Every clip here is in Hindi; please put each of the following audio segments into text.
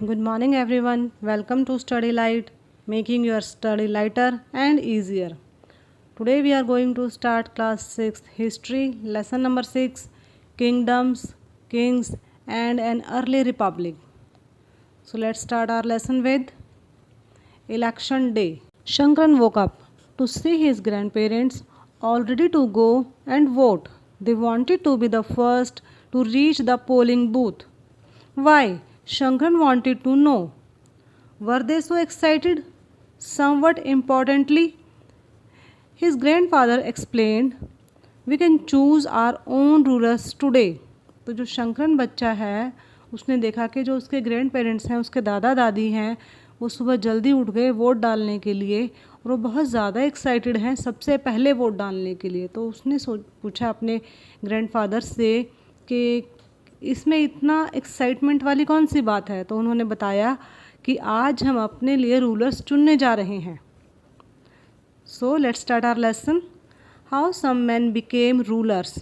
Good morning, everyone. Welcome to Study Light, making your study lighter and easier. Today, we are going to start class 6 History, lesson number 6 Kingdoms, Kings, and an Early Republic. So, let's start our lesson with Election Day. Shankran woke up to see his grandparents all ready to go and vote. They wanted to be the first to reach the polling booth. Why? Shankran wanted to know. Were they so excited? Somewhat importantly, his grandfather explained, "We can choose our own rulers today." तो जो शंकरन बच्चा है उसने देखा कि जो उसके ग्रैंड पेरेंट्स हैं, उसके दादा दादी हैं, वो सुबह जल्दी उठ गए वोट डालने के लिए और वो बहुत ज़्यादा एक्साइटेड हैं सबसे पहले वोट डालने के लिए। तो उसने पूछा अपने ग्रैंडफादर से कि इसमें इतना एक्साइटमेंट वाली कौन सी बात है। तो उन्होंने बताया कि आज हम अपने लिए रूलर्स चुनने जा रहे हैं। So let's start our lesson. How some man became rulers.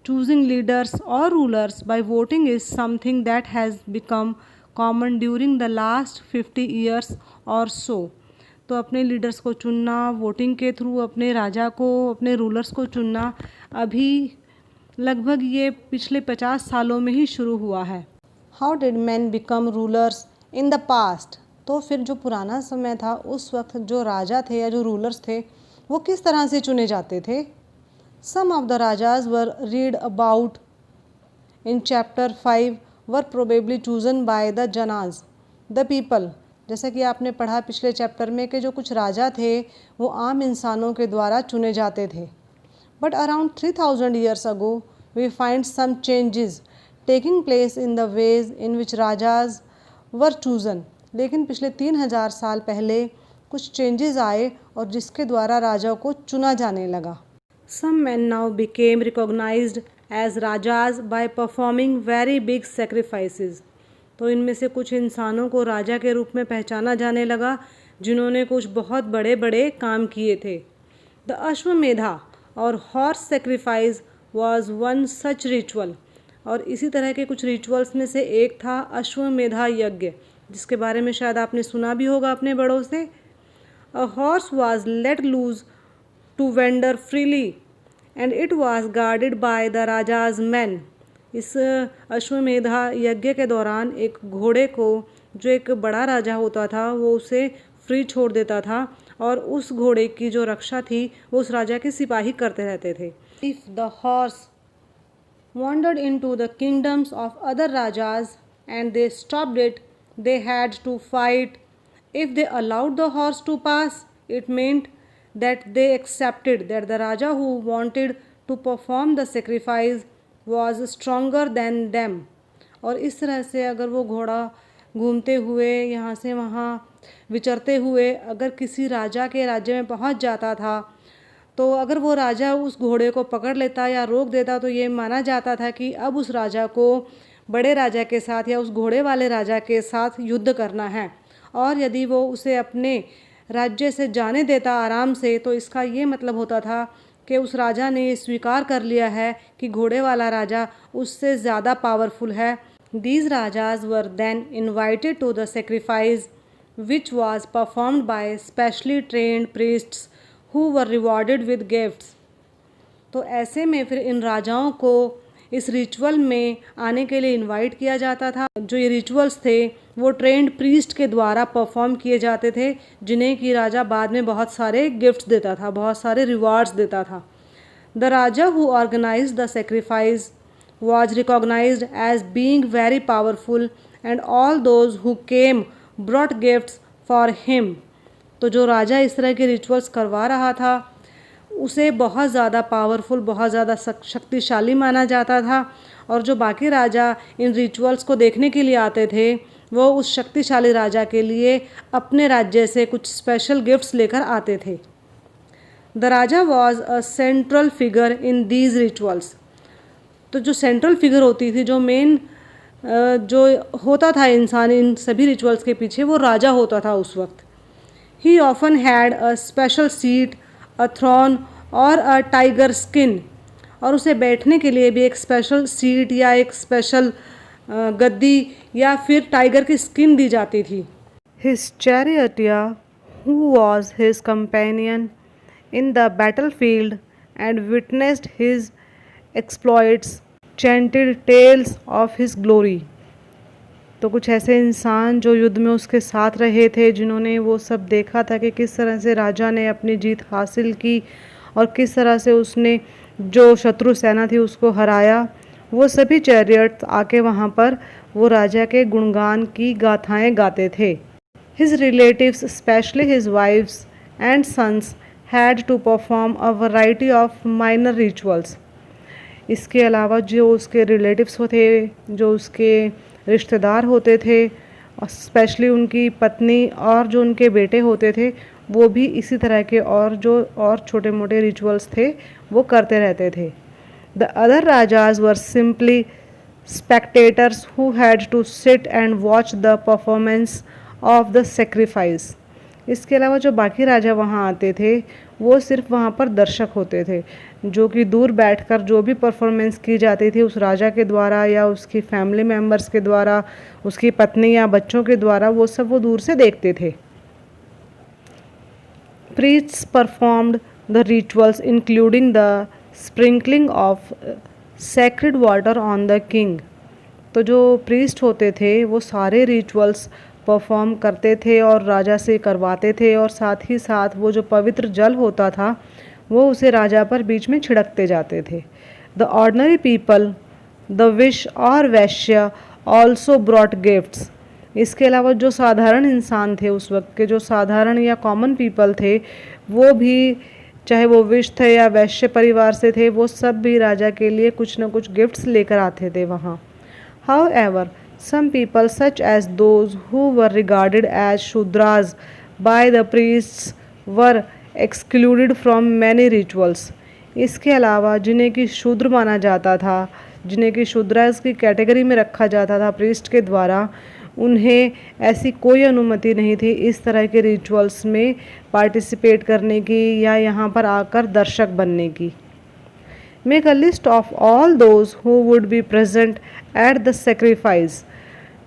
Choosing leaders or rulers by voting is something that has become common during the last 50 years or so. तो अपने लीडर्स को चुनना वोटिंग के थ्रू, अपने राजा को, अपने रूलर्स को चुनना अभी लगभग ये पिछले 50 सालों में ही शुरू हुआ है। How did man become rulers in the past. तो फिर जो पुराना समय था उस वक्त जो राजा थे या जो रूलर्स थे वो किस तरह से चुने जाते थे। Some of the rajas were read about in chapter 5 were probably chosen by the janas, the people. जैसा कि आपने पढ़ा पिछले चैप्टर में कि जो कुछ राजा थे वो आम इंसानों के द्वारा चुने जाते थे। But around 3000 years ago we find some changes taking place in the ways in which rajas were chosen. लेकिन पिछले 3000 साल पहले कुछ चेंजेस आए और जिसके द्वारा राजा को चुना जाने लगा। Some men now became recognized as rajas by performing very big sacrifices. तो इनमें से कुछ इंसानों को राजा के रूप में पहचाना जाने लगा जिन्होंने कुछ बहुत बड़े बड़े काम किए थे। The अश्वमेधा और horse sacrifice was one such ritual. और इसी तरह के कुछ रिचुअल्स में से एक था अश्वमेधा यज्ञ, जिसके बारे में शायद आपने सुना भी होगा अपने बड़ों से। A horse was let loose to wander freely and it was guarded by the raja's men. इस अश्वमेधा यज्ञ के दौरान एक घोड़े को जो एक बड़ा राजा होता था वो उसे फ्री छोड़ देता था और उस घोड़े की जो रक्षा थी वो उस राजा के सिपाही करते रहते थे। If the horse wandered into the kingdoms of other rajas and they stopped it, they had to fight. If they allowed the horse to pass, it meant that they accepted that the raja who wanted to perform the sacrifice was stronger than them. और इस तरह से अगर वो घोड़ा घूमते हुए यहाँ से वहाँ विचरते हुए अगर किसी राजा के राज्य में पहुँच जाता था तो अगर वो राजा उस घोड़े को पकड़ लेता या रोक देता तो ये माना जाता था कि अब उस राजा को बड़े राजा के साथ या उस घोड़े वाले राजा के साथ युद्ध करना है। और यदि वो उसे अपने राज्य से जाने देता आराम से तो इसका ये मतलब होता था कि उस राजा ने ये स्वीकार कर लिया है कि घोड़े वाला राजा उससे ज़्यादा पावरफुल है। These rajas were then invited to the sacrifice which was performed by specially trained priests who were rewarded with gifts. तो ऐसे में फिर इन राजाओं को इस रिचुअल में आने के लिए इनवाइट किया जाता था। जो ये रिचुअल्स थे वो ट्रेंड प्रीस्ट के द्वारा परफॉर्म किए जाते थे जिन्हें कि राजा बाद में बहुत सारे गिफ्ट्स देता था, बहुत सारे रिवार्ड्स देता था। The raja who organized the sacrifice was recognized as being very powerful and all those who came brought gifts for him. तो जो राजा इस तरह के रिचुअल्स करवा रहा था उसे बहुत ज़्यादा पावरफुल, बहुत ज़्यादा शक्तिशाली माना जाता था और जो बाकी राजा इन रिचुअल्स को देखने के लिए आते थे वो उस शक्तिशाली राजा के लिए अपने राज्य से कुछ स्पेशल गिफ्ट्स लेकर आते थे। The Raja was a central figure in these rituals. तो जो सेंट्रल फिगर होती थी, जो मेन जो होता था इंसान इन सभी रिचुअल्स के पीछे, वो राजा होता था उस वक्त। He often had a special seat, a throne और अ टाइगर स्किन। और उसे बैठने के लिए भी एक स्पेशल सीट या एक स्पेशल गद्दी या फिर टाइगर की स्किन दी जाती थी। His charioteer, who was his companion in the battlefield and witnessed his exploits, chanted tales of his glory। तो कुछ ऐसे इंसान जो युद्ध में उसके साथ रहे थे, जिन्होंने वो सब देखा था कि किस तरह से राजा ने अपनी जीत हासिल की और किस तरह से उसने जो शत्रु सेना थी उसको हराया, वो सभी चैरियट आके वहाँ पर वो राजा के गुणगान की गाथाएं गाते थे। His relatives, especially his wives and sons, had to perform a variety of minor rituals। इसके अलावा जो उसके रिलेटिव्स होते, जो उसके रिश्तेदार होते थे, स्पेशली उनकी पत्नी और जो उनके बेटे होते थे, वो भी इसी तरह के और छोटे मोटे रिचुअल्स थे वो करते रहते थे। The other rajas were simply spectators who had to sit and watch the performance of the sacrifice। इसके अलावा जो बाकी राजा वहाँ आते थे वो सिर्फ वहाँ पर दर्शक होते थे, जो कि दूर बैठकर जो भी परफॉर्मेंस की जाती थी उस राजा के द्वारा या उसकी फैमिली मेम्बर्स के द्वारा, उसकी पत्नी या बच्चों के द्वारा, वो सब वो दूर से देखते थे। Priests performed the rituals including the sprinkling of sacred water on the king। तो जो प्रीस्ट होते थे वो सारे रिचुअल्स परफॉर्म करते थे और राजा से करवाते थे, और साथ ही साथ वो जो पवित्र जल होता था वो उसे राजा पर बीच में छिड़कते जाते थे। The ordinary people, the vish और वैश्य ऑल्सो ब्रॉट गिफ्ट्स। इसके अलावा जो साधारण इंसान थे, उस वक्त के जो साधारण या कॉमन पीपल थे, वो भी चाहे वो विश थे या वैश्य परिवार से थे, वो सब भी राजा के लिए कुछ न कुछ गिफ्ट्स लेकर आते थे वहाँ। However, some people such as those who were regarded as Shudras by the priests were excluded from many rituals। इसके अलावा जिन्हें कि शूद्र माना जाता था, जिन्हें कि शूद्रास की कैटेगरी में रखा जाता था प्रीस्ट के द्वारा, उन्हें ऐसी कोई अनुमति नहीं थी इस तरह के रिचुअल्स में पार्टिसिपेट करने की या यहाँ पर आकर दर्शक बनने की। Make a list of all those who would be present at the sacrifice,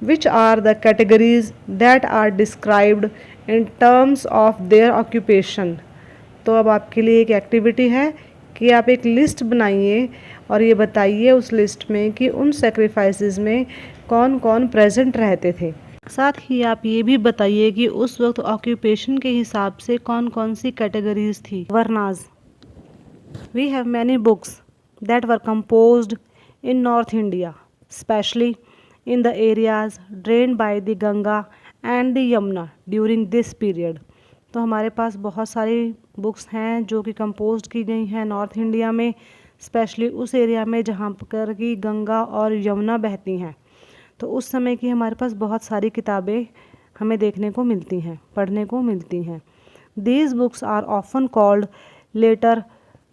which are the categories that are described in terms of their occupation। तो अब आपके लिए एक एक्टिविटी है कि आप एक लिस्ट बनाइए और ये बताइए उस लिस्ट में कि उन सेक्रीफाइसेस में कौन कौन प्रेजेंट रहते थे। साथ ही आप ये भी बताइए कि उस वक्त ऑक्यूपेशन के हिसाब से कौन कौन सी कैटेगरीज थी। वर्नाज। We have many books that were composed in North India, especially in the areas drained by the Ganga and the Yamuna during this period। तो हमारे पास बहुत सारी बुक्स हैं जो कि कंपोज की गई हैं नॉर्थ इंडिया में, स्पेशली उस एरिया में जहाँ पर कि गंगा और यमुना बहती हैं। तो उस समय की हमारे पास बहुत सारी किताबें हमें देखने को मिलती हैं, पढ़ने को मिलती हैं। These books are often called later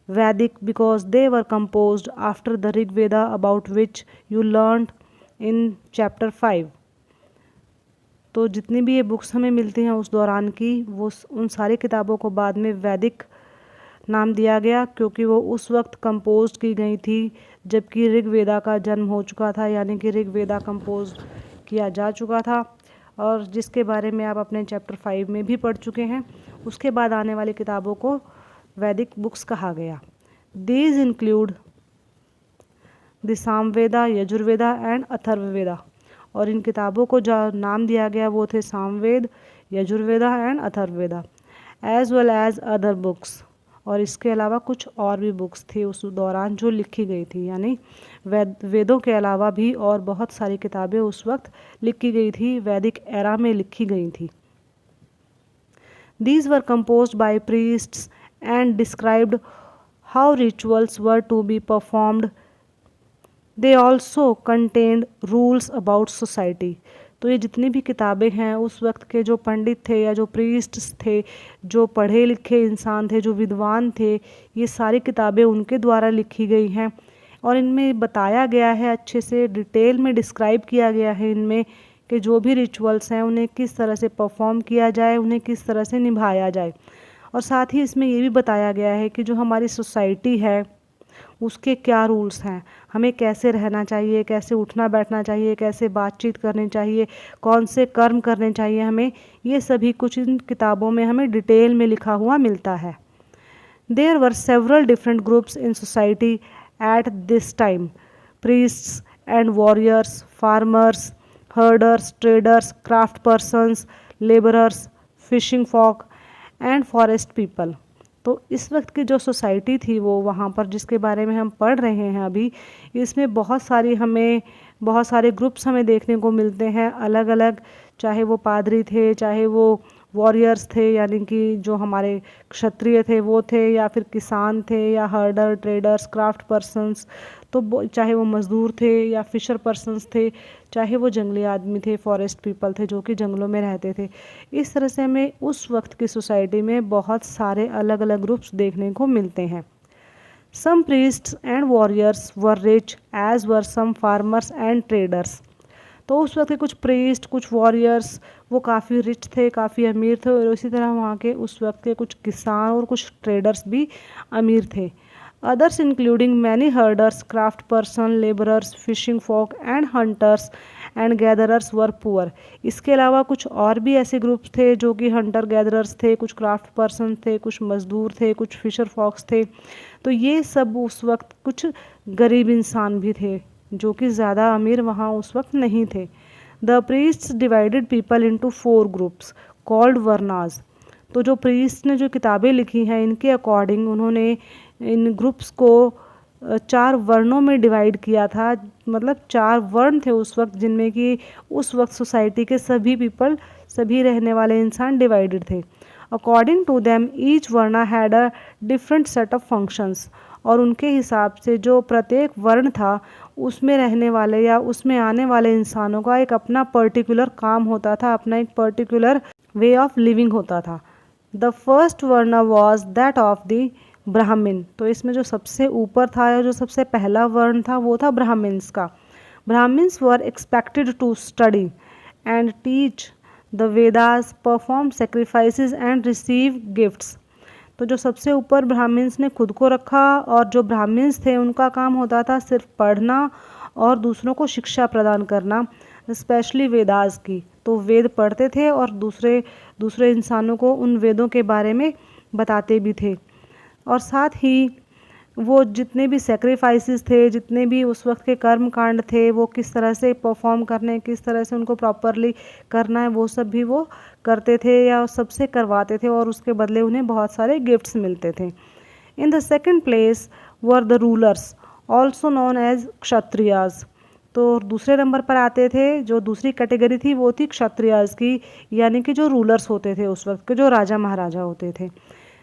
Vedic because they were composed after the Rig Veda, about which you learned in chapter 5। तो जितनी भी ये बुक्स हमें मिलती हैं उस दौरान की, वो उन सारी किताबों को बाद में वैदिक नाम दिया गया, क्योंकि वो उस वक्त कंपोज की गई थी जबकि ऋग वेदा का जन्म हो चुका था, यानी कि ऋग वेदा कंपोज किया जा चुका था, और जिसके बारे में आप अपने चैप्टर 5 में भी पढ़ चुके हैं। उसके बाद आने वाली किताबों को वैदिक बुक्स कहा गया। These include the Samaveda, Yajurveda and Atharvaveda. और इन किताबों को जो नाम दिया गया वो थे Samaveda, Yajurveda and Atharvaveda, as well as other books. और इसके अलावा कुछ और भी बुक्स थी उस दौरान जो लिखी गई थी, यानी वेदों के अलावा भी और बहुत सारी किताबें उस वक्त लिखी गई थी, वैदिक एरा में लिखी गई थी। These were composed by priests and described how rituals were to be performed। They also contained rules about society। तो ये जितनी भी किताबें हैं उस वक्त के जो पंडित थे या जो प्रीस्ट्स थे, जो पढ़े लिखे इंसान थे, जो विद्वान थे, ये सारी किताबें उनके द्वारा लिखी गई हैं और इनमें बताया गया है, अच्छे से डिटेल में डिस्क्राइब किया गया है इनमें कि जो भी रिचुअल्स हैं उन्हें किस तरह से परफॉर्म किया जाए, उन्हें किस तरह से निभाया जाए। और साथ ही इसमें ये भी बताया गया है कि जो हमारी सोसाइटी है उसके क्या रूल्स हैं, हमें कैसे रहना चाहिए, कैसे उठना बैठना चाहिए, कैसे बातचीत करनी चाहिए, कौन से कर्म करने चाहिए हमें, ये सभी कुछ इन किताबों में हमें डिटेल में लिखा हुआ मिलता है। There were several different groups in society at this time: priests and warriors, farmers, herders, traders, craft persons, laborers, fishing folk and forest people. तो इस वक्त की जो सोसाइटी थी वो वहाँ पर जिसके बारे में हम पढ़ रहे हैं अभी, इसमें बहुत सारे ग्रुप्स हमें देखने को मिलते हैं अलग अलग, चाहे वो पादरी थे, चाहे वो वॉरियर्स थे यानी कि जो हमारे क्षत्रिय थे वो थे, या फिर किसान थे, या हर्डर, ट्रेडर्स, क्राफ्ट पर्सन्स, तो चाहे वो मज़दूर थे या फिशर पर्सन्स थे, चाहे वो जंगली आदमी थे, फॉरेस्ट पीपल थे जो कि जंगलों में रहते थे। इस तरह से हमें उस वक्त की सोसाइटी में बहुत सारे अलग अलग ग्रुप्स देखने को मिलते हैं। Some priests and warriors were rich as were some farmers and traders. तो उस वक्त के कुछ प्रीस्ट, कुछ वॉरियर्स वो काफ़ी रिच थे, काफ़ी अमीर थे, और इसी तरह वहाँ के उस वक्त के कुछ किसान और कुछ ट्रेडर्स भी अमीर थे। Others including many herders, craft person, labourers, fishing folk and hunters and gatherers were poor. इसके अलावा कुछ और भी ऐसे ग्रुप्स थे जो कि हंटर गैदरर्स थे, कुछ क्राफ्ट पर्सन थे, कुछ मज़दूर थे, कुछ फिशर फॉक्स थे। तो ये सब उस वक्त कुछ गरीब इंसान भी थे जो कि ज़्यादा अमीर वहाँ उस वक्त नहीं थे। The priests divided people into 4 groups called varnas. तो जो प्रीस्ट ने जो किताबें लिखी हैं इनके अकॉर्डिंग उन्होंने इन ग्रुप्स को 4 वर्णों में डिवाइड किया था, मतलब 4 वर्ण थे उस वक्त जिनमें कि उस वक्त सोसाइटी के सभी पीपल, सभी रहने वाले इंसान डिवाइडेड थे। According to them each varna had a different set of functions. और उनके हिसाब से जो प्रत्येक वर्ण था उसमें रहने वाले या उसमें आने वाले इंसानों का एक अपना पर्टिकुलर काम होता था, अपना एक पर्टिकुलर वे ऑफ लिविंग होता था। द फर्स्ट वर्ण वॉज दैट ऑफ द ब्राह्मण। तो इसमें जो सबसे ऊपर था या जो सबसे पहला वर्ण था वो था ब्राह्मण्स का। Brahmins were expected to study and teach the Vedas, perform sacrifices and receive gifts. तो जो सबसे ऊपर ब्राह्मण्स ने खुद को रखा, और जो ब्राह्मण्स थे उनका काम होता था सिर्फ पढ़ना और दूसरों को शिक्षा प्रदान करना, स्पेशली वेदास की। तो वेद पढ़ते थे और दूसरे इंसानों को उन वेदों के बारे में बताते भी थे। और साथ ही वो जितने भी सेक्रीफाइसेस थे, जितने भी उस वक्त के कर्म कांड थे, वो किस तरह से परफॉर्म करने, किस तरह से उनको प्रॉपरली करना है, वो सब भी वो करते थे या सबसे करवाते थे, और उसके बदले उन्हें बहुत सारे गिफ्ट्स मिलते थे। In the second place were the rulers also known as kshatriyas. तो दूसरे नंबर पर आते थे, जो दूसरी कैटेगरी थी वो थी क्षत्रियाज की, यानी कि जो रूलर्स होते थे उस वक्त के, जो राजा महाराजा होते थे।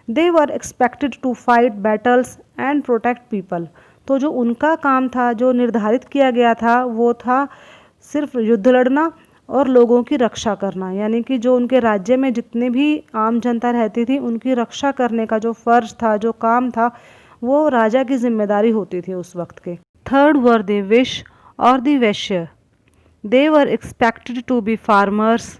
They were expected to fight battles and protect people. तो जो उनका काम था, जो निर्धारित किया गया था, वो था सिर्फ युद्ध लड़ना और लोगों की रक्षा करना, यानी कि जो उनके राज्य में जितने भी आम जनता रहती थी उनकी रक्षा करने का जो फ़र्ज था, जो काम था, वो राजा की जिम्मेदारी होती थी उस वक्त के। थर्ड वर द विश और the vaishyas. They were expected to be farmers,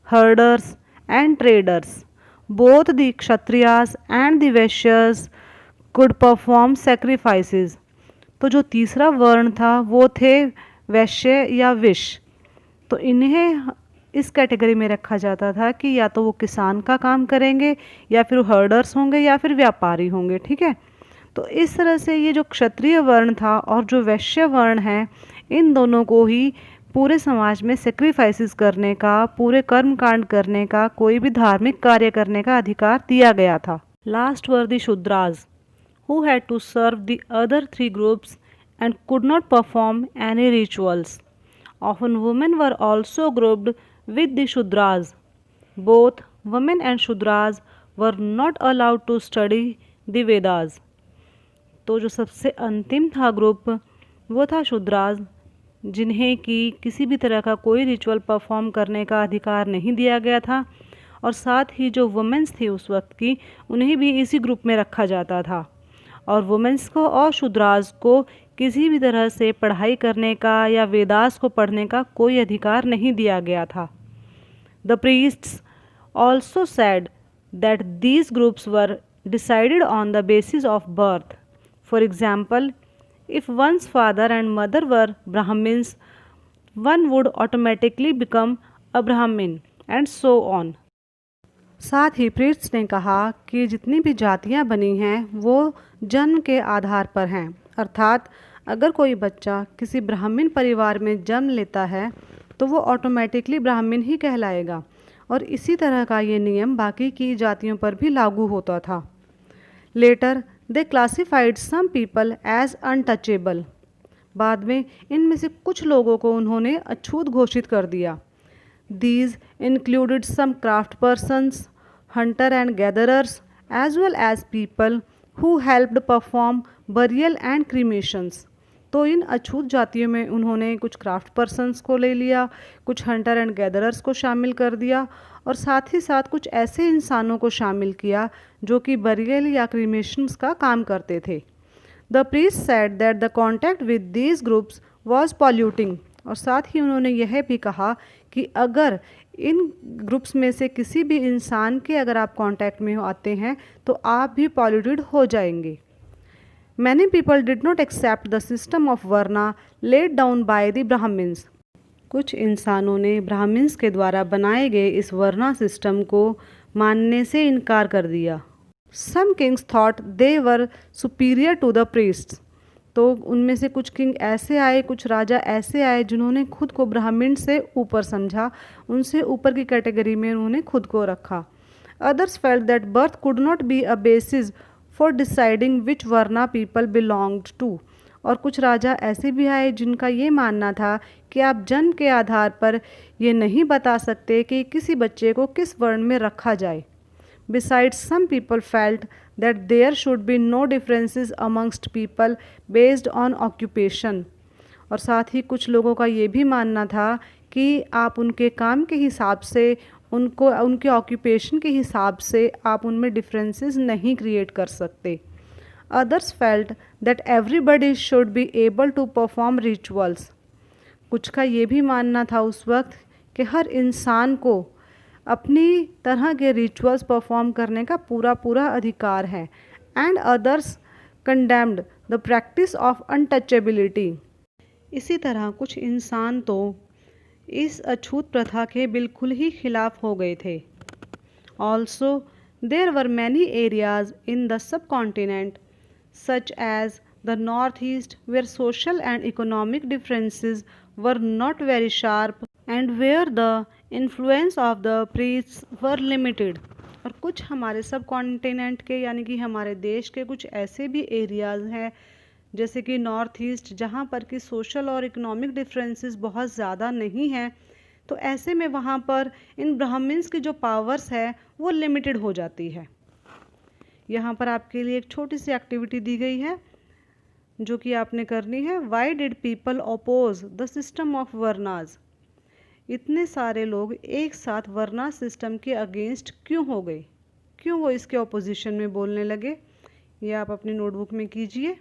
herders and traders. Both the Kshatriyas and the Vaishyas could perform sacrifices. तो जो तीसरा वर्ण था वो थे वैश्य या विश। तो इन्हें इस कैटेगरी में रखा जाता था कि या तो वो किसान का काम करेंगे, या फिर हर्डर्स होंगे, या फिर व्यापारी होंगे। ठीक है, तो इस तरह से ये जो क्षत्रिय वर्ण था और जो वैश्य वर्ण है, इन दोनों को ही पूरे समाज में सेक्रीफाइसेस करने का, पूरे कर्म कांड करने का, कोई भी धार्मिक कार्य करने का अधिकार दिया गया था। Last were the shudras who had to serve the other 3 groups and could not perform any rituals. Often women were also grouped with the shudras. Both women and shudras were not allowed to study the Vedas. तो जो सबसे अंतिम था ग्रुप वो था शूद्राज, जिन्हें कि किसी भी तरह का कोई रिचुअल परफॉर्म करने का अधिकार नहीं दिया गया था। और साथ ही जो वुमेन्स थी उस वक्त की, उन्हें भी इसी ग्रुप में रखा जाता था। और वुमेन्स को और शूद्राज को किसी भी तरह से पढ़ाई करने का या वेदास को पढ़ने का कोई अधिकार नहीं दिया गया था। The priests also said that these groups were decided on the basis of birth, For example, if one's father and mother were Brahmins, one would automatically become a Brahmin and so on. साथ ही प्रीट्स ने कहा कि जितनी भी जातियां बनी हैं वो जन्म के आधार पर हैं, अर्थात अगर कोई बच्चा किसी ब्राह्मण परिवार में जन्म लेता है तो वो ऑटोमेटिकली ब्राह्मण ही कहलाएगा और इसी तरह का ये नियम बाकी की जातियों पर भी लागू होता था। Later they classified some people as untouchable. बाद में इनमें से कुछ लोगों को उन्होंने अछूत घोषित कर दिया। These included some craft persons, hunter and gatherers, as well as people who helped perform burial and cremations. तो इन अछूत जातियों में उन्होंने कुछ क्राफ्ट पर्सन्स को ले लिया, कुछ हंटर एंड गैदरर्स को शामिल कर दिया और साथ ही साथ कुछ ऐसे इंसानों को शामिल किया जो कि बरियल या क्रीमेशंस का काम करते थे। The priest said that the contact with these groups was polluting. और साथ ही उन्होंने यह भी कहा कि अगर इन ग्रुप्स में से किसी भी इंसान के अगर आप कांटेक्ट में आते हैं तो आप भी पॉल्यूटेड हो जाएंगे। Many people did not accept the system of varna laid down by the Brahmins. कुछ इंसानों ने ब्राह्मण्स के द्वारा बनाए गए इस वर्ना सिस्टम को मानने से इनकार कर दिया। Some kings thought they were superior to the priests. तो उनमें से कुछ किंग ऐसे आए, कुछ राजा ऐसे आए जिन्होंने खुद को ब्राह्मण से ऊपर समझा, उनसे ऊपर की कैटेगरी में उन्होंने खुद को रखा। Others felt that birth could not be a basis for deciding which varna people belonged to. और कुछ राजा ऐसे भी आए जिनका ये मानना था कि आप जन्म के आधार पर ये नहीं बता सकते कि किसी बच्चे को किस वर्ण में रखा जाए। Besides, some people felt that there should be no differences amongst people based on occupation. और साथ ही कुछ लोगों का ये भी मानना था कि आप उनके काम के हिसाब से, उनको उनके ऑक्यूपेशन के हिसाब से आप उनमें डिफरेंसेस नहीं क्रिएट कर सकते। Others felt that everybody should be able to perform rituals. कुछ का ये भी मानना था उस वक्त कि हर इंसान को अपनी तरह के रिचुअल्स परफॉर्म करने का पूरा अधिकार है। And others condemned the practice of untouchability. इसी तरह कुछ इंसान तो इस अछूत प्रथा के बिल्कुल ही खिलाफ हो गए थे। Also there were many areas in the subcontinent such as the north east where social and economic differences were not very sharp and where the influence of the priests were limited. और कुछ हमारे सब कॉन्टिनेंट के यानी कि हमारे देश के कुछ ऐसे भी एरियाज़ हैं जैसे कि नॉर्थ ईस्ट जहाँ पर कि सोशल और इकोनॉमिक डिफरेंसेस बहुत ज़्यादा नहीं हैं। तो ऐसे में वहाँ पर इन ब्राह्मण्स की जो पावर्स है वो लिमिटेड हो जाती है। यहाँ पर आपके लिए एक छोटी सी एक्टिविटी दी गई है जो कि आपने करनी है। Why did people oppose the system of varnas. इतने सारे लोग एक साथ वर्ना सिस्टम के अगेंस्ट क्यों हो गए, क्यों वो इसके ऑपोजिशन में बोलने लगे, ये आप अपनी नोटबुक में कीजिए।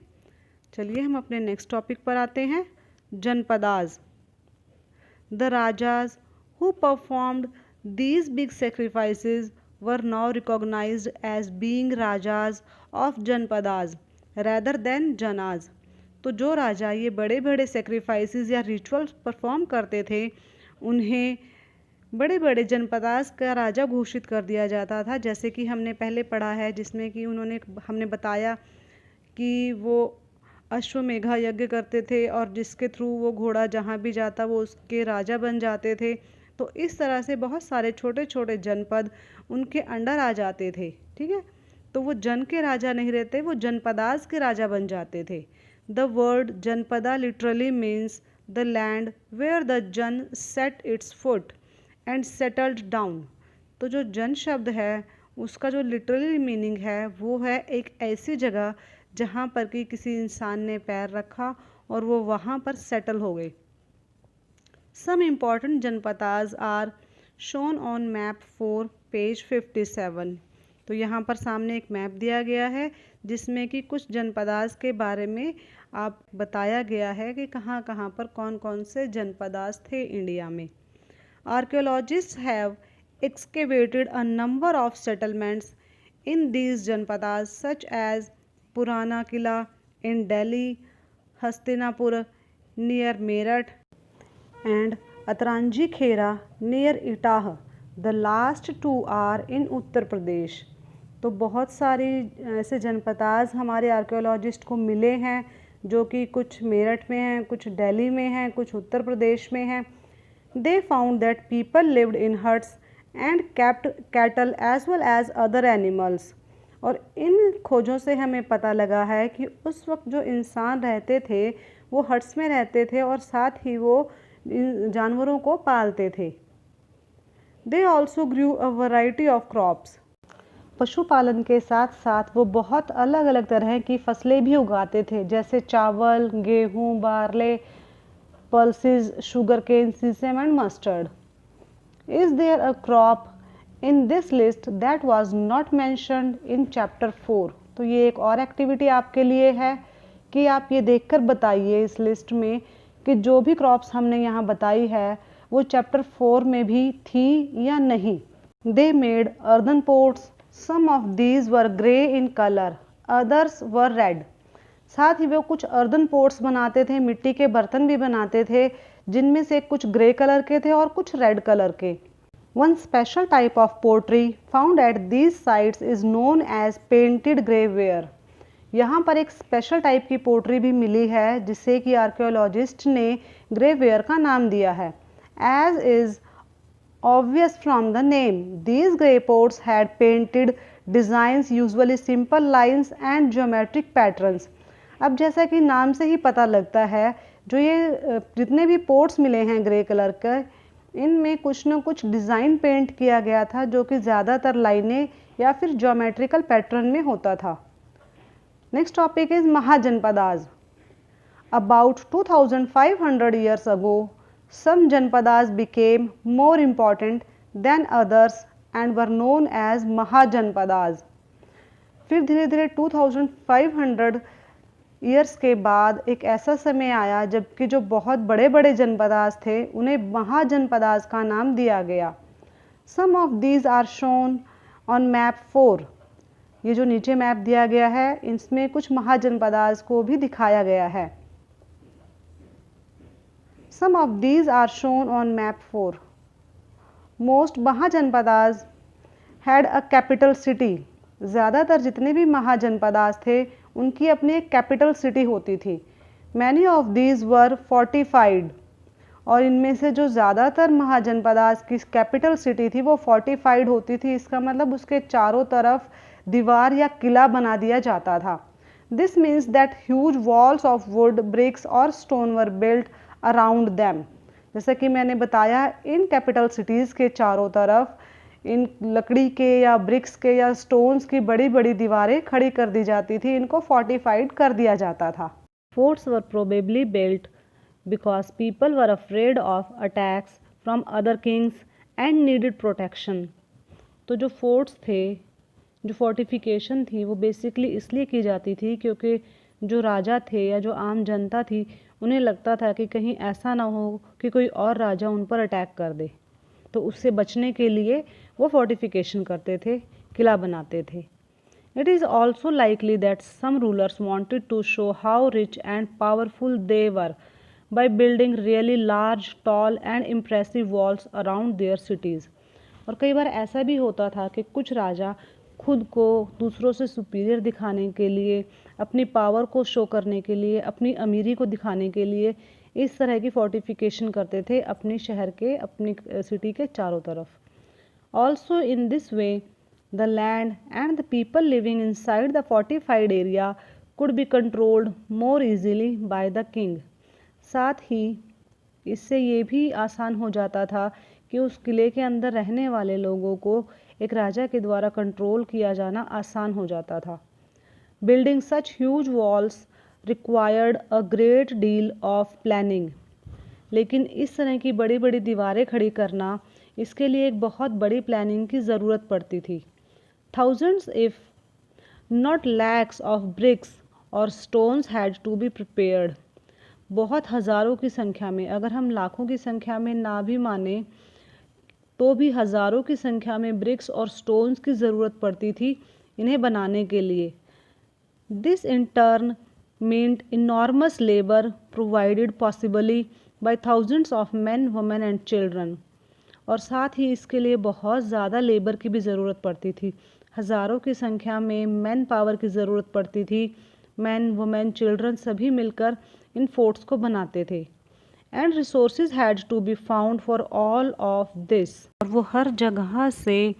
चलिए हम अपने नेक्स्ट टॉपिक पर आते हैं। Janapadas. The rajas who performed these big sacrifices were now recognised as being rajas of janapadas rather than janas. तो जो राजा ये बड़े बड़े सेक्रीफाइसेस या रिचुअल्स परफॉर्म करते थे उन्हें बड़े बड़े जनपदास का राजा घोषित कर दिया जाता था। जैसे कि हमने पहले पढ़ा है जिसमें कि हमने बताया कि वो अश्वमेधा यज्ञ करते थे और जिसके थ्रू वो घोड़ा जहाँ भी जाता वो उसके राजा बन जाते थे। तो इस तरह से बहुत सारे छोटे छोटे जनपद उनके अंडर आ जाते थे। ठीक है, तो वो जन के राजा नहीं रहते, वो जनपदास के राजा बन जाते थे। The word janapada literally means the land where the जन set its foot and settled down। तो जो जन शब्द है उसका जो लिटरली मीनिंग है वो है एक ऐसी जगह जहाँ पर कि किसी इंसान ने पैर रखा और वो वहाँ पर सेटल हो गए। Some important janapadas are shown on map 4 page 57। तो यहाँ पर सामने एक मैप दिया गया है जिसमें कि कुछ जनपदास के बारे में आप बताया गया है कि कहाँ कहाँ पर कौन कौन से जनपदास थे इंडिया में। Archaeologist have excavated a number of settlements in these janapadas such as Purana Qila in Delhi, Hastinapur near Meerut, and Atranji Khera near Itah. The last two are in Uttar Pradesh. तो बहुत सारी ऐसे जनपदाज हमारे आर्कियोलॉजिस्ट को मिले हैं जो कि कुछ मेरठ में हैं, कुछ दिल्ली में हैं, कुछ उत्तर प्रदेश में हैं। They found that people lived in huts and kept cattle as well as other animals. और इन खोजों से हमें पता लगा है कि उस वक्त जो इंसान रहते थे वो हट्स में रहते थे और साथ ही वो जानवरों को पालते थे। They also grew a variety of crops. पशुपालन के साथ साथ वो बहुत अलग अलग तरह की फसलें भी उगाते थे, जैसे चावल, गेहूँ, barley, pulses, sugarcane, sesame and mustard. Is there a crop in this list that was not mentioned in chapter 4? तो ये एक और एक्टिविटी आपके लिए है कि आप ये देखकर बताइए इस लिस्ट में कि जो भी क्रॉप्स हमने यहाँ बताई है वो चैप्टर 4 में भी थी या नहीं। They made earthen pots. Some of these were grey in color, others were red. साथ ही वो कुछ अर्दन पोट्स बनाते थे, मिट्टी के बर्तन भी बनाते थे, जिनमें से कुछ ग्रे कलर के थे और कुछ रेड कलर के। One special type of pottery found at these sites is known as painted grey ware. यहाँ पर एक स्पेशल टाइप की पोट्री भी मिली है जिसे कि आर्कियोलॉजिस्ट ने ग्रेवेयर का नाम दिया है। As is obvious from the name, these grey pots had painted designs, usually simple lines and geometric patterns. अब जैसा कि नाम से ही पता लगता है, जो ये जितने भी पोट्स मिले हैं ग्रे कलर के, इनमें कुछ न कुछ डिज़ाइन पेंट किया गया था जो कि ज़्यादातर लाइनें या फिर ज्योमेट्रिकल पैटर्न में होता था। Next topic is mahajanapadas. About 2500 years ago, some Janpadas became more important than others and were known as Mahajanpadas. फिर धीरे धीरे 2500 ईयर्स के बाद एक ऐसा समय आया जबकि जो बहुत बड़े बड़े जनपदास थे उन्हें महाजनपदास का नाम दिया गया। Some of these are shown on map 4. ये जो नीचे मैप दिया गया है इसमें कुछ महाजनपदास को भी दिखाया गया है। Some of these are shown on map 4. Most mahajanapadas had a capital city. ज़्यादातर जितने भी महाजनपदास थे उनकी अपनी एक कैपिटल सिटी होती थी। Many of these were fortified. और इनमें से जो ज़्यादातर महाजनपदास की कैपिटल सिटी थी वो fortified होती थी। इसका मतलब उसके चारों तरफ दीवार या किला बना दिया जाता था। This means that huge walls of wood, bricks or stone were built around them. जैसा कि मैंने बताया इन कैपिटल सिटीज़ के चारों तरफ इन लकड़ी के या ब्रिक्स के या स्टोन्स की बड़ी बड़ी दीवारें खड़ी कर दी जाती थी, इनको फोर्टिफाइड कर दिया जाता था। Forts were probably built because people were afraid of attacks from other Kings and needed protection. तो जो फोर्ट्स थे, जो फोर्टिफिकेशन थी वो बेसिकली इसलिए की जाती थी क्योंकि जो राजा थे या जो आम जनता थी उन्हें लगता था कि कहीं ऐसा ना हो कि कोई और राजा उन पर अटैक कर दे, तो उससे बचने के लिए वो फोर्टिफिकेशन करते थे, किला बनाते थे। It is also likely that some rulers wanted to show how rich and powerful they were by building really large, tall and impressive walls around their cities. और कई बार ऐसा भी होता था कि कुछ राजा खुद को दूसरों से सुपीरियर दिखाने के लिए, अपनी पावर को शो करने के लिए, अपनी अमीरी को दिखाने के लिए इस तरह की फोर्टिफिकेशन करते थे अपने शहर के, अपनी सिटी के चारों तरफ। Also in this way the land and the people living inside the fortified area could be controlled more easily by the king. साथ ही इससे ये भी आसान हो जाता था कि उस किले के अंदर रहने वाले लोगों को एक राजा के द्वारा कंट्रोल किया जाना आसान हो जाता था। Building such huge walls required a great deal of planning. लेकिन इस तरह की बड़ी बड़ी दीवारें खड़ी करना, इसके लिए एक बहुत बड़ी प्लानिंग की ज़रूरत पड़ती थी। Thousands if not lakhs of bricks और stones had to be prepared. बहुत हज़ारों की संख्या में, अगर हम लाखों की संख्या में ना भी माने तो भी हज़ारों की संख्या में ब्रिक्स और स्टोन्स की ज़रूरत पड़ती थी इन्हें बनाने के लिए। This in turn meant enormous labor provided possibly by thousands of men, women and children। और साथ ही इसके लिए बहुत ज़्यादा लेबर की भी ज़रूरत पड़ती थी, हज़ारों की संख्या में मैन पावर की ज़रूरत पड़ती थी। मैन, वुमेन, चिल्ड्रन सभी मिलकर इन फोर्ट्स को बनाते थे। And resources had to be found for all of this. और वो हर जगह से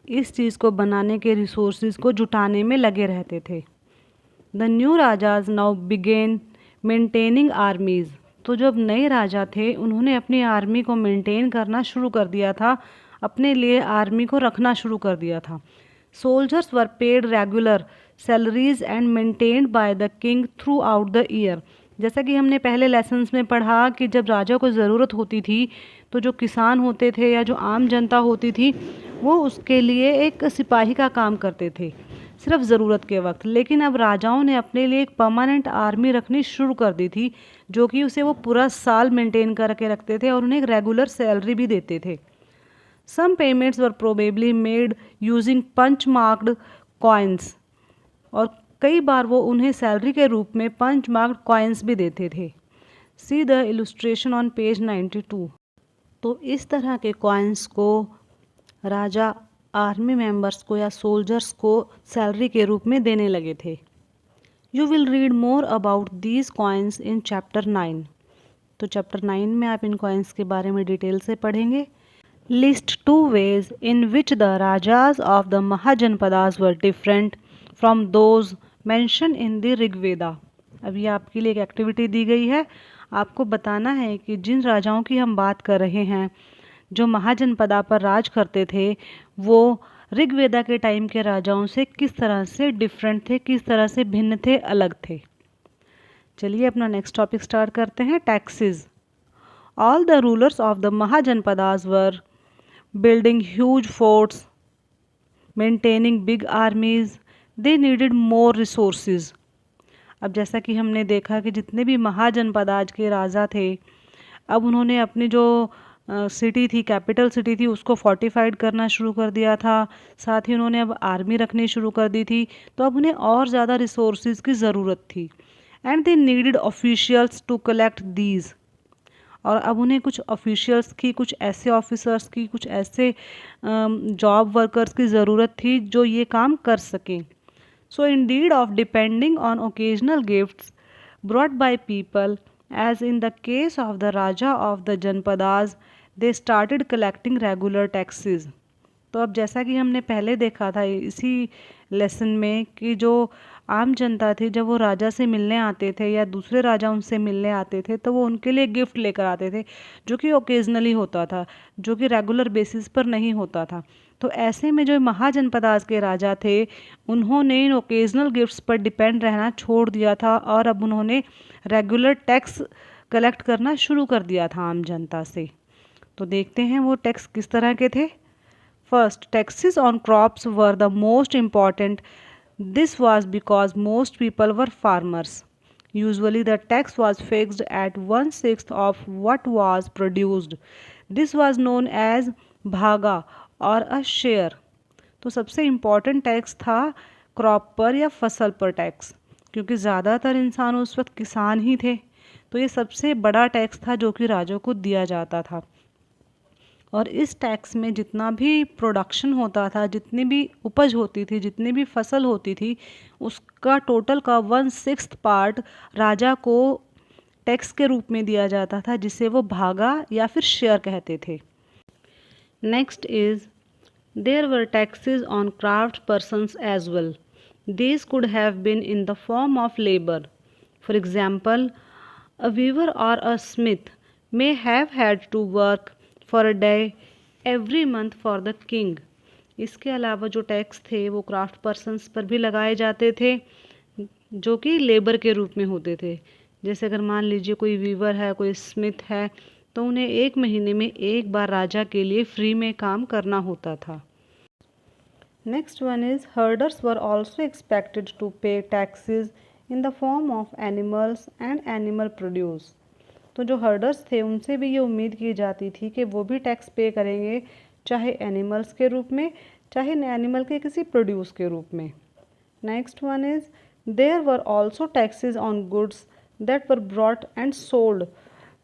इस चीज़ को बनाने के रिसोर्सेज को जुटाने में लगे रहते थे। The new rajas now began maintaining armies. तो जब नए राजा थे उन्होंने अपनी आर्मी को मेंटेन करना शुरू कर दिया था, अपने लिए आर्मी को रखना शुरू कर दिया था। Soldiers were paid regular salaries and maintained by the king through out the year. जैसा कि हमने पहले लेसन्स में पढ़ा कि जब राजा को ज़रूरत होती थी तो जो किसान होते थे या जो आम जनता होती थी वो उसके लिए एक सिपाही का काम करते थे सिर्फ ज़रूरत के वक्त। लेकिन अब राजाओं ने अपने लिए एक परमानेंट आर्मी रखनी शुरू कर दी थी जो कि उसे वो पूरा साल मेंटेन करके रखते थे और उन्हें एक रेगुलर सैलरी भी देते थे। Some payments were probably made using punch marked coins. और कई बार वो उन्हें सैलरी के रूप में पंच मार्क्ड कॉइन्स भी देते थे। See the illustration on page 92। तो इस तरह के कॉइन्स को राजा आर्मी मेंबर्स को या सोल्जर्स को सैलरी के रूप में देने लगे थे। You will read more about these coins in chapter 9। तो चैप्टर 9 में आप इन कॉइन्स के बारे में डिटेल से पढ़ेंगे। List 2 ways in which the rajas of the Mahajanapadas were different from those mentioned in the Rigveda। अभी आपके लिए एक एक्टिविटी दी गई है, आपको बताना है कि जिन राजाओं की हम बात कर रहे हैं जो महाजनपदा पर राज करते थे वो ऋग्वेदा के टाइम के राजाओं से किस तरह से डिफरेंट थे, किस तरह से भिन्न थे, अलग थे। चलिए अपना नेक्स्ट टॉपिक स्टार्ट करते हैं, taxes. All the rulers of the mahajanapadas were building huge forts, maintaining big armies, they needed more resources। अब जैसा कि हमने देखा कि जितने भी महाजनपदाज के राजा थे अब उन्होंने अपनी जो सिटी थी, कैपिटल सिटी थी, उसको फोर्टिफाइड करना शुरू कर दिया था। साथ ही उन्होंने अब आर्मी रखनी शुरू कर दी थी, तो अब उन्हें और ज़्यादा रिसोर्सेज की ज़रूरत थी। And they needed officials to collect these. और अब उन्हें कुछ ऑफिशियल्स की, कुछ ऐसे ऑफिसर्स की, कुछ ऐसे जॉब वर्कर्स की ज़रूरत थी जो ये काम कर सकें। So instead of depending on occasional gifts brought by people as in the case of the raja of the janapadas they started collecting regular taxes. तो अब जैसा कि हमने पहले देखा था इसी लेसन में कि जो आम जनता थी जब वो राजा से मिलने आते थे या दूसरे राजा उनसे मिलने आते थे तो वो उनके लिए गिफ्ट लेकर आते थे जो कि ओकेजनली होता था, जो कि रेगुलर बेसिस पर नहीं होता था। तो ऐसे में जो महाजनपदास के राजा थे उन्होंने इन ओकेजनल गिफ्ट्स पर डिपेंड रहना छोड़ दिया था और अब उन्होंने रेगुलर टैक्स कलेक्ट करना शुरू कर दिया था आम जनता से। तो देखते हैं वो टैक्स किस तरह के थे। First, taxes on crops were the most important. This was because most people were farmers. Usually, the tax was fixed at 1/6 of what was produced. This was known as bhaga or a share. तो सबसे इम्पॉर्टेंट टैक्स था क्रॉप पर या फसल पर टैक्स, क्योंकि ज़्यादातर इंसान उस वक्त किसान ही थे। तो ये सबसे बड़ा टैक्स था जो कि राजों को दिया जाता था। और इस टैक्स में जितना भी प्रोडक्शन होता था, जितनी भी उपज होती थी, जितनी भी फसल होती थी, उसका टोटल का 1/6 पार्ट राजा को टैक्स के रूप में दिया जाता था, जिसे वो भागा या फिर शेयर कहते थे। Next is there were taxes on craft persons as well. These could have been in the form of labour. For example, a weaver और a smith may have had to work for a day every month for the king. इसके अलावा जो टैक्स थे वो क्राफ्ट पर्सन्स पर भी लगाए जाते थे जो कि लेबर के रूप में होते थे। जैसे अगर मान लीजिए कोई वीवर है, कोई स्मिथ है, तो उन्हें 1 महीने में एक बार राजा के लिए फ्री में काम करना होता था। Next one is herders were also expected to pay taxes in the form of animals and animal produce. तो जो हर्डर्स थे उनसे भी ये उम्मीद की जाती थी कि वो भी टैक्स पे करेंगे, चाहे एनिमल्स के रूप में, चाहे एनिमल के किसी प्रोड्यूस के रूप में। Next one is There were also taxes on goods that were brought and sold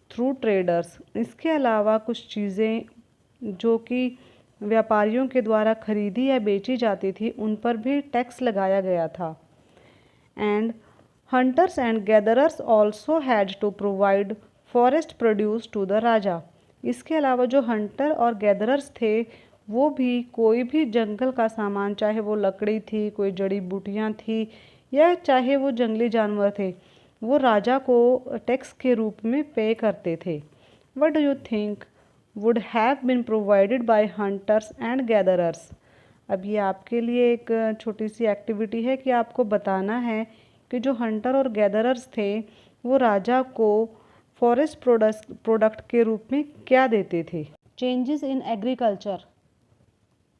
through traders. इसके अलावा कुछ चीज़ें जो कि व्यापारियों के द्वारा खरीदी या बेची जाती थी उन पर भी टैक्स लगाया गया था. And hunters and gatherers also had to provide forest produce to the राजा. इसके अलावा जो हंटर और गैदरर्स थे वो भी कोई भी जंगल का सामान, चाहे वो लकड़ी थी, कोई जड़ी बूटियाँ थी या चाहे वो जंगली जानवर थे, वो राजा को टैक्स के रूप में पे करते थे. What do you think would have been provided by hunters and gatherers? अब ये आपके लिए एक छोटी सी एक्टिविटी है कि आपको बताना है कि जो हंटर और गैदरर्स थे वो राजा को फॉरेस्ट प्रोडक्ट के रूप में क्या देते थे. Changes in agriculture.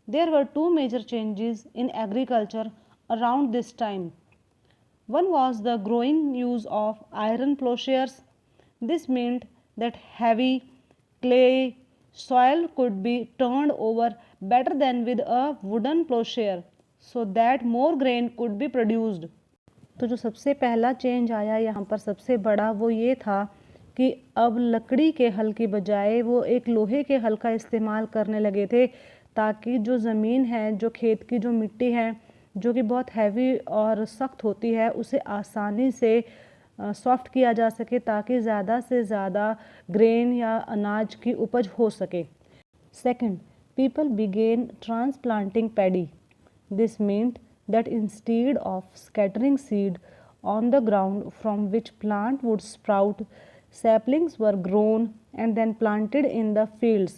There were two major changes in agriculture around this time. One was the growing use of iron ploughshares. This meant that heavy clay soil could be turned over better than with a wooden plowshare so that more grain could be produced. तो जो सबसे पहला चेंज आया यहाँ पर सबसे बड़ा वो ये था कि अब लकड़ी के हल की बजाय वो एक लोहे के हल का इस्तेमाल करने लगे थे ताकि जो ज़मीन है, जो खेत की जो मिट्टी है जो कि बहुत हैवी और सख्त होती है, उसे आसानी से सॉफ्ट किया जा सके ताकि ज़्यादा से ज़्यादा ग्रेन या अनाज की उपज हो सके. Second, people begin transplanting paddy. This meant that instead of scattering seed on the ground from which plant would sprout, saplings were grown and then planted in the fields.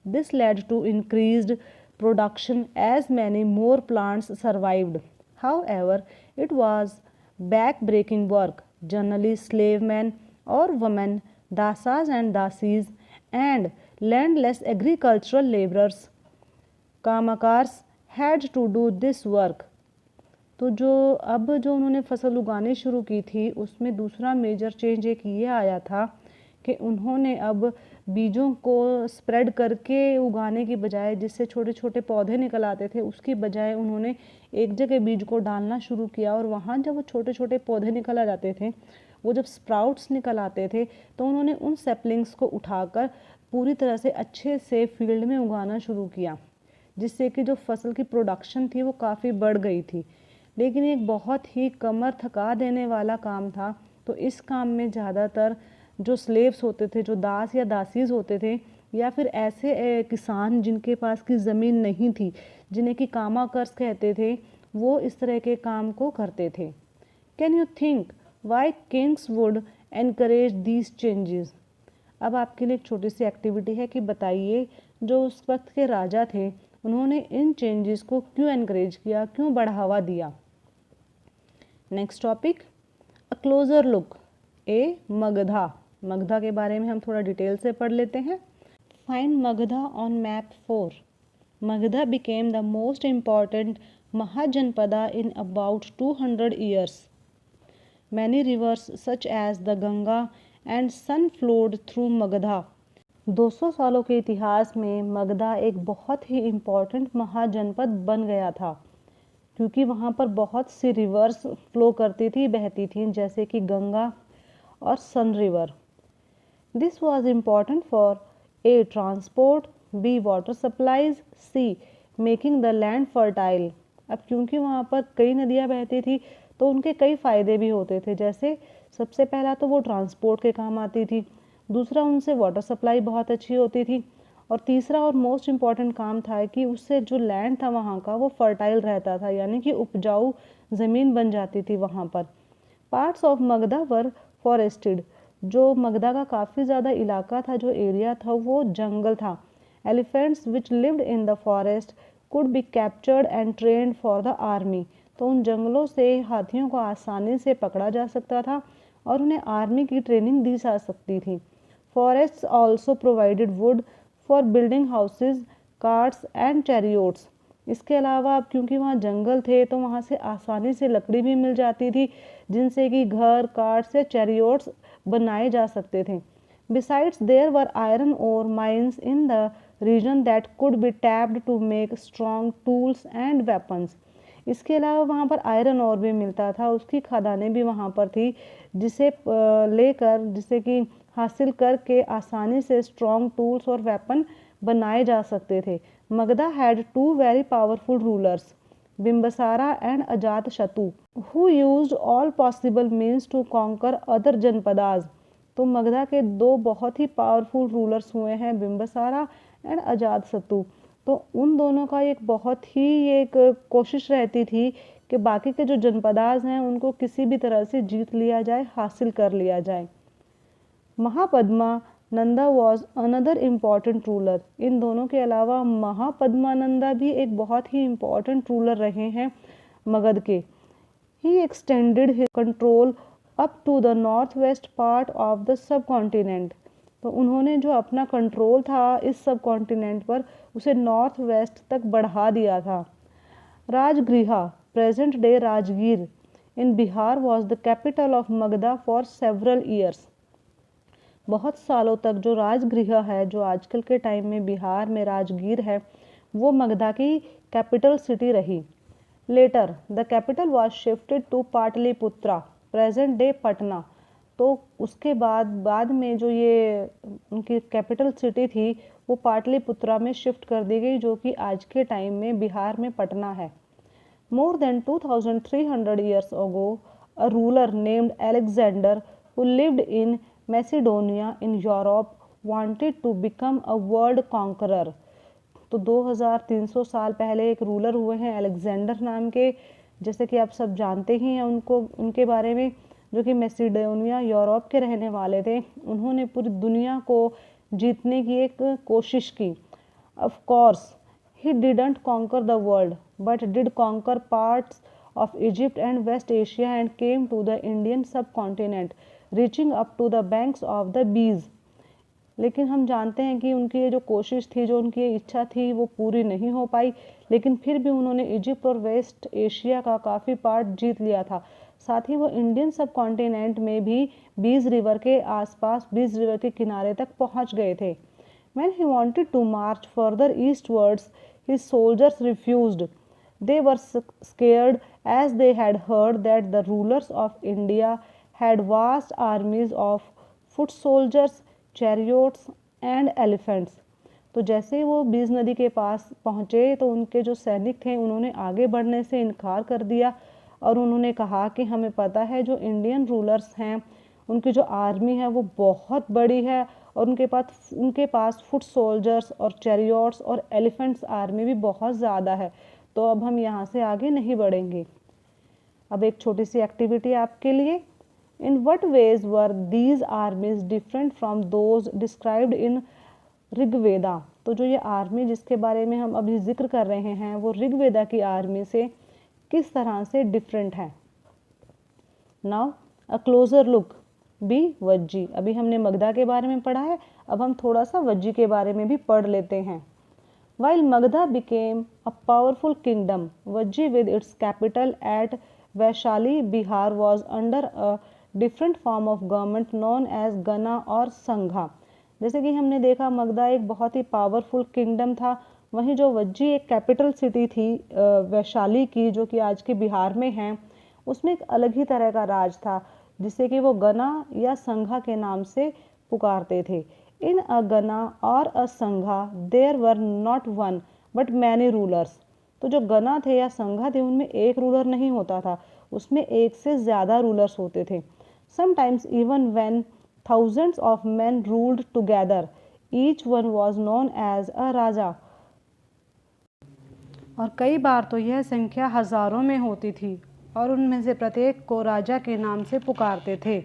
This led to increased production as many more plants survived. However, it was back-breaking work. Generally, slave men or women, dasas and dasis, and landless agricultural laborers, कामगार्स had to do this work. तो जो उन्होंने फसल उगानी शुरू की थी उसमें दूसरा मेजर चेंज एक ये आया था कि उन्होंने अब बीजों को स्प्रेड करके उगाने की बजाय, जिससे छोटे छोटे पौधे निकल आते थे, उसकी बजाय उन्होंने एक जगह बीज को डालना शुरू किया और वहाँ जब वो छोटे छोटे पौधे निकल आ जाते थे, वो जब स्प्राउट्स निकल आते थे तो उन्होंने उन सेपलिंग्स को उठाकर पूरी तरह से अच्छे से फील्ड में उगाना शुरू किया, जिससे कि जो फसल की प्रोडक्शन थी वो काफ़ी बढ़ गई थी. लेकिन एक बहुत ही कमर थका देने वाला काम था. तो इस काम में ज़्यादातर जो स्लेव्स होते थे, जो दास या दासीज होते थे, या फिर ऐसे किसान जिनके पास की ज़मीन नहीं थी, जिन्हें कि कामाकर्स कहते थे, वो इस तरह के काम को करते थे. Can you think Y Kings would encourage these changes? अब आपके लिए एक छोटी सी एक्टिविटी है कि बताइए जो उस वक्त के राजा थे उन्होंने इन चेंजेस को क्यों एनकरेज किया, क्यों बढ़ावा दिया. नेक्स्ट टॉपिक, अ क्लोजर लुक. ए मगधा. मगधा के बारे में हम थोड़ा डिटेल से पढ़ लेते हैं. Find Magadha on map 4. Magadha became the most important Mahajanapada in about 200 years. Many rivers such as the Ganga and Sun flowed through Magadha. 200 सालों के इतिहास में मगधा एक बहुत ही इम्पॉर्टेंट महाजनपद बन गया था क्योंकि वहाँ पर बहुत सी रिवर्स फ्लो करती थी, बहती थी, जैसे कि गंगा और Son river. This was important for A transport, B water supplies, C making the land fertile. अब क्योंकि वहाँ पर कई नदियाँ बहती थी तो उनके कई फ़ायदे भी होते थे. जैसे सबसे पहला तो वो ट्रांसपोर्ट के काम आती थी, दूसरा उनसे वाटर सप्लाई बहुत अच्छी होती थी, और तीसरा और मोस्ट इम्पॉर्टेंट काम था कि उससे जो लैंड था वहाँ का वो फर्टाइल रहता था, यानी कि उपजाऊ ज़मीन बन जाती थी वहाँ पर. Parts of Magadha were forested. जो मगधा का काफ़ी ज़्यादा इलाका था, जो एरिया था, वो जंगल था. Elephants which lived in the forest could be captured and trend for the army. तो उन जंगलों से हाथियों को आसानी से पकड़ा जा सकता था और उन्हें आर्मी की ट्रेनिंग दी जा सकती थी. Forests also provided wood for building houses, carts and chariots. इसके अलावा अब क्योंकि वहाँ जंगल थे तो वहाँ से आसानी से लकड़ी भी मिल जाती थी जिनसे कि घर, कार्ट्स या चैरियोट्स बनाए जा सकते थे. Besides there were iron ore mines in the region that could be tapped to make strong tools and weapons. इसके अलावा वहाँ पर आयरन और भी मिलता था, उसकी खदानें भी वहाँ पर थी, जिसे कि हासिल करके आसानी से स्ट्रॉन्ग टूल्स और वेपन बनाए जा सकते थे। Magadha had two very powerful rulers, Bimbisara and Ajatashatru, who used all possible means to conquer other janapadas. तो मगधा के दो बहुत ही पावरफुल रूलर्स हुए हैं, बिम्बसारा एंड अजातशत्रु। तो उन दोनों का एक बहुत ही एक कोशिश रहती थी कि बाकी के जो जनपदास हैं उनको किसी भी तरह से जीत लिया जाए, हासिल कर लिया जाए। Mahapadma Nanda was another important ruler. इन दोनों के अलावा महापद्मानंदा भी एक बहुत ही इम्पॉर्टेंट रूलर रहे हैं मगध के। He extended his control up to the north west part of the subcontinent. तो उन्होंने जो अपना कंट्रोल था इस सब कॉन्टिनेंट पर, उसे नॉर्थ वेस्ट तक बढ़ा दिया था। Rajagriha, present day Rajgir in Bihar, was the capital of Magadha for several years. बहुत सालों तक जो राजगृह है, जो आजकल के टाइम में बिहार में राजगीर है, वो मगधा की कैपिटल सिटी रही। Later the capital was shifted to Pataliputra, present day Patna. तो उसके बाद में जो ये उनकी कैपिटल सिटी थी वो पाटलिपुत्रा में शिफ्ट कर दी गई, जो कि आज के टाइम में बिहार में पटना है। More than 2300 years ago, a ruler named Alexander, who lived in Macedonia in Europe, wanted to become a world conqueror. तो 2300 साल पहले एक रूलर हुए हैं अलेक्जेंडर नाम के, जैसे कि आप सब जानते ही हैं उनके बारे में, जो कि मैसिडोनिया यूरोप के रहने वाले थे। उन्होंने पूरी दुनिया को जीतने की एक कोशिश की। Of course he didn't conquer the world but did conquer parts of Egypt and West Asia and came to the Indian subcontinent, reaching up to the banks of the Beas. लेकिन हम जानते हैं कि उनकी ये जो कोशिश थी, जो उनकी इच्छा थी, वो पूरी नहीं हो पाई, लेकिन फिर भी उन्होंने इजिप्ट और वेस्ट एशिया का काफ़ी पार्ट जीत लिया था। साथ ही वो इंडियन सब कॉन्टिनेंट में भी बीज रिवर के आसपास, बीज रिवर के किनारे तक पहुंच गए थे। When he wanted to march further eastwards, his soldiers refused. They were scared, as they had heard that the rulers of India had vast armies of foot soldiers, chariots and elephants. तो जैसे ही वो बीज नदी के पास पहुँचे तो उनके जो सैनिक थे उन्होंने आगे बढ़ने से इनकार कर दिया और उन्होंने कहा कि हमें पता है जो इंडियन रूलर्स हैं उनकी जो आर्मी है वो बहुत बड़ी है और उनके पास फुट सोल्जर्स और चैरियोट्स और एलिफेंट्स आर्मी भी बहुत ज़्यादा है, तो अब हम यहाँ से आगे नहीं बढ़ेंगे। अब एक छोटी सी एक्टिविटी आपके लिए। इन what veg were these आर्मीज different from those described in Rigveda. तो जो ये आर्मी जिसके बारे में हम अभी जिक्र कर रहे हैं वो ऋग्वेदा की आर्मी से किस तरह से डिफरेंट है। Now a closer look be Vajji. अभी हमने मगधा के बारे में पढ़ा है, अब हम थोड़ा सा वज्जी के बारे में भी पढ़ लेते हैं। While Magadha became a powerful kingdom, Vajji with its capital at Vaishali Bihar was under a different form of government known as gana और संघा। जैसे कि हमने देखा मगधा एक बहुत ही पावरफुल किंगडम था, वहीं जो वज्जी एक कैपिटल सिटी थी वैशाली की, जो कि आज के बिहार में है, उसमें एक अलग ही तरह का राज था जिसे कि वो गना या संघा के नाम से पुकारते थे। इन अ गना और a sangha there were not one but many rulers. तो जो गना थे या संघा थे उनमें एक रूलर नहीं होता था, उसमें एक से ज़्यादा रूलर्स होते थे। Sometimes even when thousands of men ruled together, each one was known as a raja. और कई बार तो यह संख्या हजारों में होती थी और उनमें से प्रत्येक को राजा के नाम से पुकारते थे।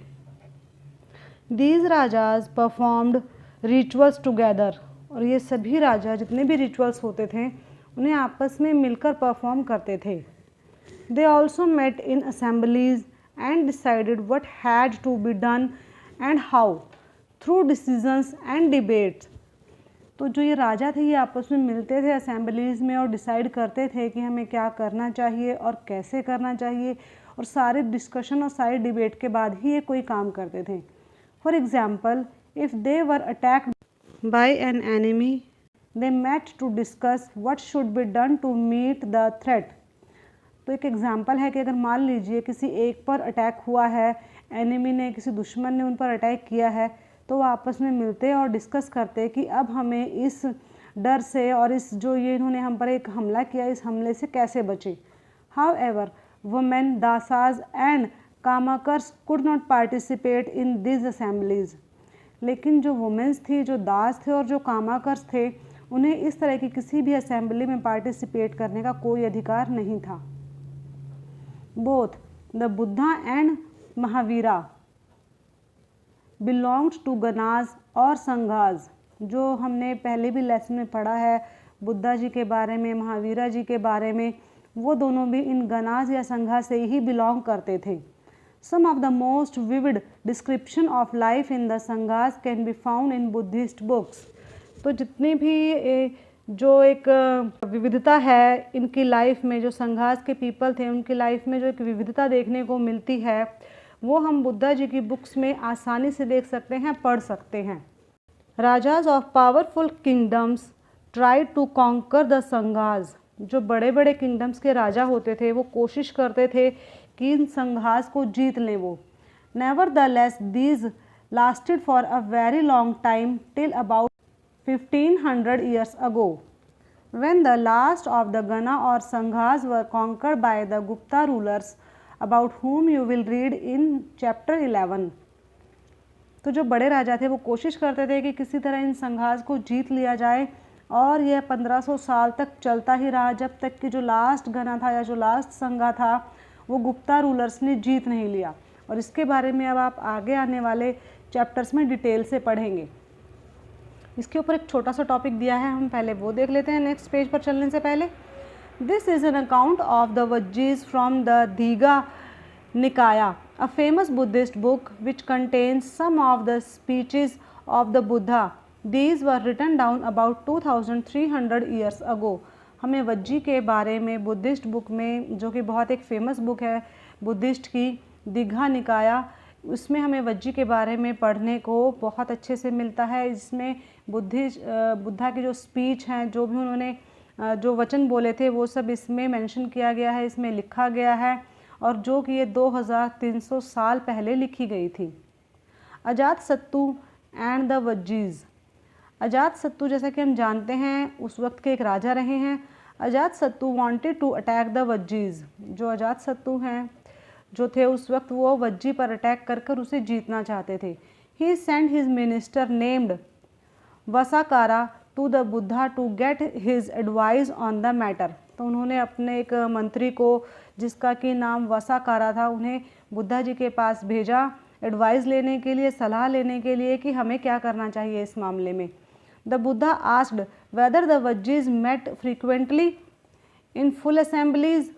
These rajas performed rituals together. और ये सभी राजा जितने भी रिचुअल्स होते थे उन्हें आपस में मिलकर परफॉर्म करते थे। They also met in assemblies and decided what had to be done and how through decisions and debates. तो जो ये राजा थे ये आपस में मिलते थे असेंबलीज़ में और डिसाइड करते थे कि हमें क्या करना चाहिए और कैसे करना चाहिए, और सारे डिस्कशन और सारे डिबेट के बाद ही ये कोई काम करते थे। For example, if they were attacked by an enemy they met to discuss what should be done to meet the threat. तो एक एग्जाम्पल है कि अगर मान लीजिए किसी एक पर अटैक हुआ है, एनिमी ने, किसी दुश्मन ने उन पर अटैक किया है, तो वो आपस में मिलते और डिस्कस करते कि अब हमें इस डर से और इस जो ये इन्होंने हम पर एक हमला किया, इस हमले से कैसे बचे। However women, dasas and kammakaras could not participate in this assemblies. लेकिन जो वुमेन्स थी, जो दास थे और जो कामाकर्स थे, उन्हें इस तरह की किसी भी असेंबली में पार्टिसिपेट करने का कोई अधिकार नहीं था। Both the Buddha and Mahavira belonged to ganas और संघाज। जो हमने पहले भी लेसन में पढ़ा है बुद्धा जी के बारे में, महावीरा जी के बारे में, वो दोनों भी इन गणाज या संघा से ही बिलोंग करते थे। Some of the most vivid description of life in the संघास can be found in Buddhist books। तो जितनी भी जो एक विविधता है इनकी लाइफ में, जो संघास के पीपल थे उनकी लाइफ में जो एक विविधता देखने को मिलती है, वो हम बुद्धा जी की बुक्स में आसानी से देख सकते हैं, पढ़ सकते हैं। Rajas of powerful kingdoms tried to conquer the sanghas. जो बड़े बड़े किंगडम्स के राजा होते थे वो कोशिश करते थे कि इन संघास को जीत लें वो। Nevertheless these lasted for a very long time till about 1500 years ago, when the last of the Gana or Sanghas were conquered by the Gupta rulers, about whom you will read in chapter 11। तो जो बड़े राजा थे वो कोशिश करते थे कि किसी तरह इन संघास को जीत लिया जाए, और यह 1500 साल तक चलता ही रहा, जब तक कि जो लास्ट गना था या जो लास्ट संघा था वो गुप्ता रूलर्स ने जीत नहीं लिया। और इसके बारे में अब आप आगे आने वाले चैप्टर्स में डिटेल से पढ़ेंगे। इसके ऊपर एक छोटा सा टॉपिक दिया है, हम पहले वो देख लेते हैं नेक्स्ट पेज पर चलने से पहले। This is an account of the Vajjis from the Digha Nikaya, a famous Buddhist book which contains some of the speeches of the Buddha. These were written down about 2300 years ago। हमें वज्जी के बारे में बुद्धिस्ट बुक में, जो कि बहुत एक फेमस बुक है बुद्धिस्ट की, दीघा निकाया, उसमें हमें वज्जी के बारे में पढ़ने को बहुत अच्छे से मिलता है। इसमें बुद्धा की जो स्पीच हैं, जो भी उन्होंने जो वचन बोले थे वो सब इसमें मेंशन किया गया है, इसमें लिखा गया है, और जो कि ये 2300 साल पहले लिखी गई थी। Ajatashatru and the Vajjis. अजातशत्रु जैसा कि हम जानते हैं उस वक्त के एक राजा रहे हैं। Ajatashatru wanted to attack the Vajjis. जो अजातशत्रु हैं जो थे उस वक्त वो वज्जी पर अटैक कर उसे जीतना चाहते थे। He sent his minister named Vassakara to the Buddha to get his advice on the matter. तो उन्होंने अपने एक मंत्री को, जिसका कि नाम वसाकारा था, उन्हें बुद्धा जी के पास भेजा एडवाइस लेने के लिए, सलाह लेने के लिए कि हमें क्या करना चाहिए इस मामले में। The Buddha asked whether the Vajjis met frequently in full assemblies.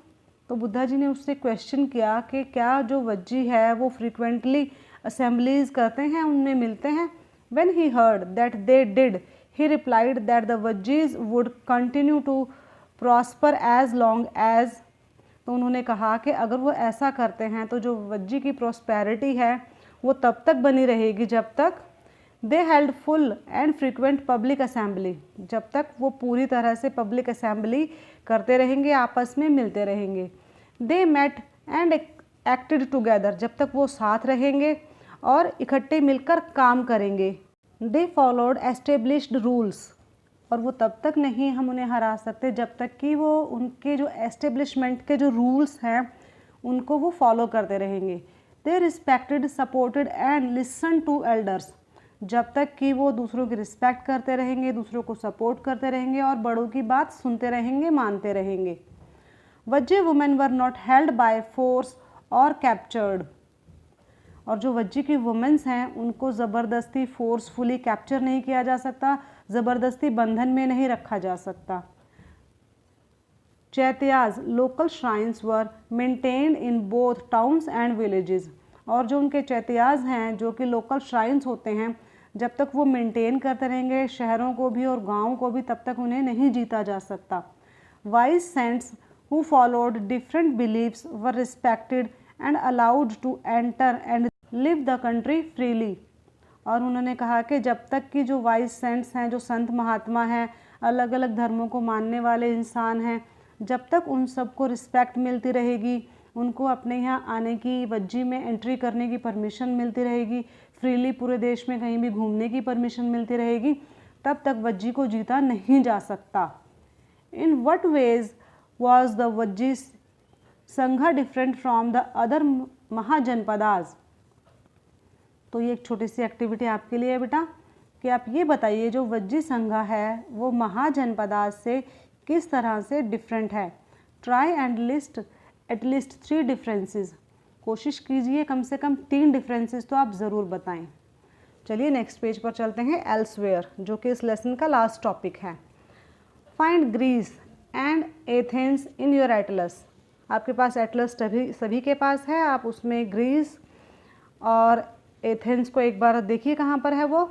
तो बुद्धा जी ने उससे क्वेश्चन किया कि क्या जो वज्जी है वो फ्रीक्वेंटली असेंबलीज करते हैं, उनमें मिलते हैं। When he heard that they did, he replied that the Vajjis would continue to prosper as long as। तो उन्होंने कहा कि अगर वो ऐसा करते हैं तो जो वज्जी की प्रॉस्पेरिटी है वो तब तक बनी रहेगी जब तक दे held full and frequent public assembly, जब तक वो पूरी तरह से पब्लिक असेंबली करते रहेंगे, आपस में मिलते रहेंगे। They met and acted together, जब तक वो साथ रहेंगे और इकट्ठे मिलकर काम करेंगे। दे फॉलोड एस्टेब्लिश्ड रूल्स, और वो तब तक नहीं हम उन्हें हरा सकते जब तक कि वो उनके जो एस्टेब्लिशमेंट के जो रूल्स हैं उनको वो फॉलो करते रहेंगे। They respected, supported and listen to elders, जब तक कि वो दूसरों की रिस्पेक्ट करते रहेंगे, दूसरों को सपोर्ट करते रहेंगे और बड़ों की बात सुनते रहेंगे, मानते रहेंगे। Vajji women were not held by force और कैप्चर्ड, और जो वज्जी की वुमेन्स हैं उनको ज़बरदस्ती फोर्सफुली कैप्चर नहीं किया जा सकता, ज़बरदस्ती बंधन में नहीं रखा जा सकता। Chaityas local shrines were maintained in both towns and villages, और जो उनके चैत्याज हैं जो कि लोकल श्राइन्स होते हैं, जब तक वो मेंटेन करते रहेंगे शहरों को भी और गाँव को भी, तब तक उन्हें नहीं जीता जा सकता। Wise saints who followed different believes were respected and allowed to enter and live the country freely, और उन्होंने कहा कि जब तक कि जो वाइज सेंट्स हैं, जो संत महात्मा हैं, अलग अलग धर्मों को मानने वाले इंसान हैं, जब तक उन सबको रिस्पेक्ट मिलती रहेगी, उनको अपने यहाँ आने की, वज्जी में एंट्री करने की परमिशन मिलती रहेगी, फ्रीली पूरे देश में कहीं भी घूमने की परमिशन मिलती रहेगी, तब तक वज्जी को जीता नहीं जा सकता। In what ways was the Vajji sangha different from the other mahajanapadas. तो ये एक छोटी सी एक्टिविटी आपके लिए है बेटा कि आप ये बताइए जो वज्जी संघा है वो महाजनपदास से किस तरह से डिफरेंट है। Try and list at least 3 differences. कोशिश कीजिए कम से कम 3 डिफरेंसेस तो आप ज़रूर बताएं। चलिए नेक्स्ट पेज पर चलते हैं, एल्सवेयर, जो कि इस लेसन का लास्ट टॉपिक है। Find Greece and Athens in your atlas. आपके पास एटलस सभी के पास है, आप उसमें ग्रीस और एथेंस को एक बार देखिए कहाँ पर है वो।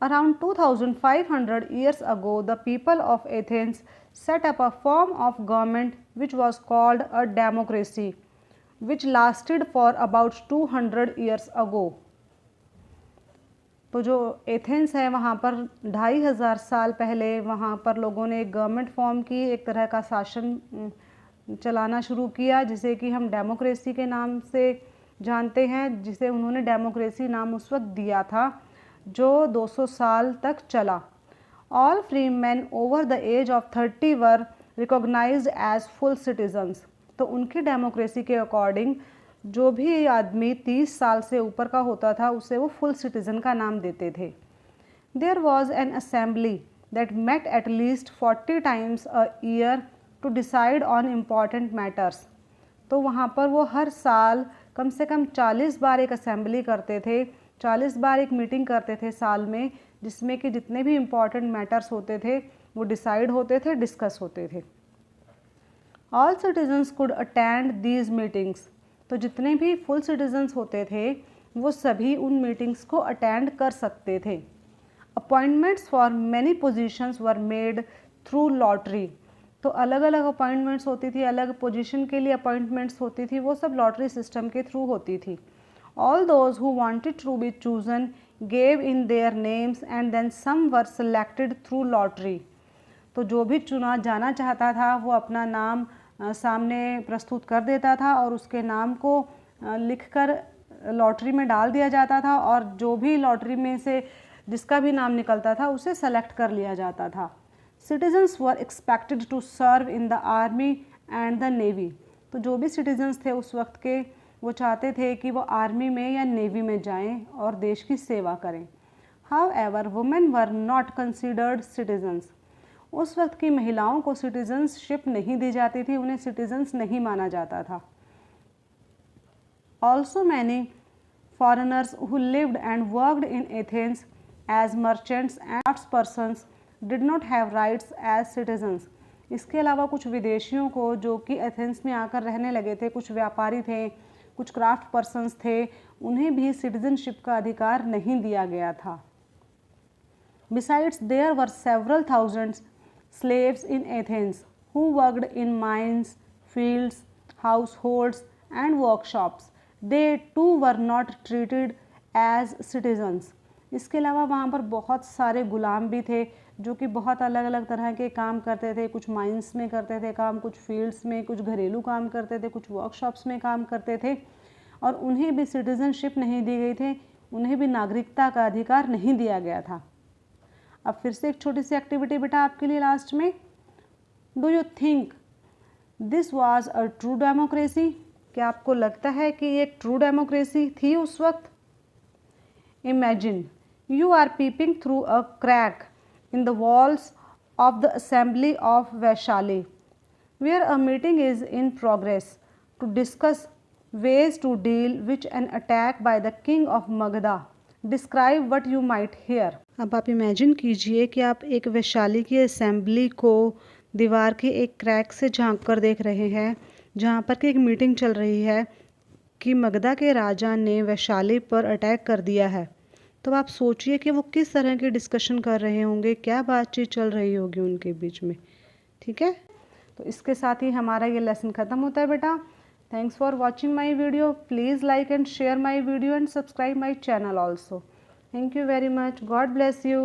Around 2500 years ago, the people of Athens set up a form of government which was called a democracy, which lasted for about 200 years ago. तो जो एथेंस है वहाँ पर 2500 साल पहले वहाँ पर लोगों ने एक गवर्नमेंट फॉर्म की, एक तरह का शासन चलाना शुरू किया जिसे कि हम डेमोक्रेसी के नाम से जानते हैं, जिसे उन्होंने डेमोक्रेसी नाम उस वक्त दिया था, जो 200 साल तक चला। All free man over the age of 30 were recognised as full citizens. तो उनकी डेमोक्रेसी के अकॉर्डिंग जो भी आदमी 30 साल से ऊपर का होता था उसे वो फुल सिटीज़न का नाम देते थे। There was an assembly that met at least 40 times a year to decide on important matters. तो वहाँ पर वो हर साल कम से कम 40 बार एक असेंबली करते थे, 40 बार एक मीटिंग करते थे साल में, जिसमें कि जितने भी इम्पॉर्टेंट मैटर्स होते थे वो डिसाइड होते थे, डिस्कस होते थे। All citizens could attend these meetings. तो जितने भी फुल सिटीजन्स होते थे वो सभी उन मीटिंग्स को अटेंड कर सकते थे। Appointments for many positions were made through lottery. तो अलग अलग अपॉइंटमेंट्स होती थी, अलग पोजीशन के लिए अपॉइंटमेंट्स होती थी, वो सब लॉटरी सिस्टम के थ्रू होती थी। All those who wanted to be chosen gave in their names and then some were selected through lottery. तो जो भी चुना जाना चाहता था वो अपना नाम सामने प्रस्तुत कर देता था और उसके नाम को लिखकर लॉटरी में डाल दिया जाता था, और जो भी लॉटरी में से जिसका भी नाम निकलता था उसे सेलेक्ट कर लिया जाता था। Citizens were expected to serve in the army and the navy. तो जो भी सिटीजन्स थे उस वक्त के वो चाहते थे कि वो आर्मी में या नेवी में जाएं और देश की सेवा करें। However women were not considered citizens. उस वक्त की महिलाओं को सिटीजनशिप नहीं दी जाती थी, उन्हें सिटीजन्स नहीं माना जाता था। Also many foreigners who lived and worked in Athens as merchants and arts persons did not have rights as citizens. इसके अलावा कुछ विदेशियों को जो कि एथेंस में आकर रहने लगे थे, कुछ व्यापारी थे, कुछ क्राफ्ट पर्सन्स थे, उन्हें भी सिटीजनशिप का अधिकार नहीं दिया गया था। Besides there were several thousands slaves in Athens who worked in mines, fields, households and workshops. They too were not treated as citizens. इसके अलावा वहाँ पर बहुत सारे गुलाम भी थे जो कि बहुत अलग अलग तरह के काम करते थे, कुछ माइंस में करते थे काम, कुछ फील्ड्स में, कुछ घरेलू काम करते थे, कुछ वर्कशॉप्स में काम करते थे, और उन्हें भी सिटीजनशिप नहीं दी गई थी, उन्हें भी नागरिकता का अधिकार नहीं दिया गया था। अब फिर से एक छोटी सी एक्टिविटी बेटा आपके लिए लास्ट में। Do you think this was a true democracy? क्या आपको लगता है कि ये ट्रू डेमोक्रेसी थी उस वक्त? Imagine you are peeping through a crack in the walls of the assembly of Vaishali where a meeting is in progress to discuss ways to deal with an attack by the king of Magadha. Describe what you might hear. अब आप इमेजिन कीजिए कि आप एक वैशाली की असेंबली को दीवार के एक क्रैक से झांक कर देख रहे हैं, जहाँ पर कि एक मीटिंग चल रही है कि मगधा के राजा ने वैशाली पर अटैक कर दिया है। तो आप सोचिए कि वो किस तरह की डिस्कशन कर रहे होंगे, क्या बातचीत चल रही होगी उनके बीच में। ठीक है, तो इसके साथ ही हमारा ये लेसन ख़त्म होता है बेटा। Thanks for watching my video. Please like and share my video and subscribe my channel also. Thank you very much. God bless you.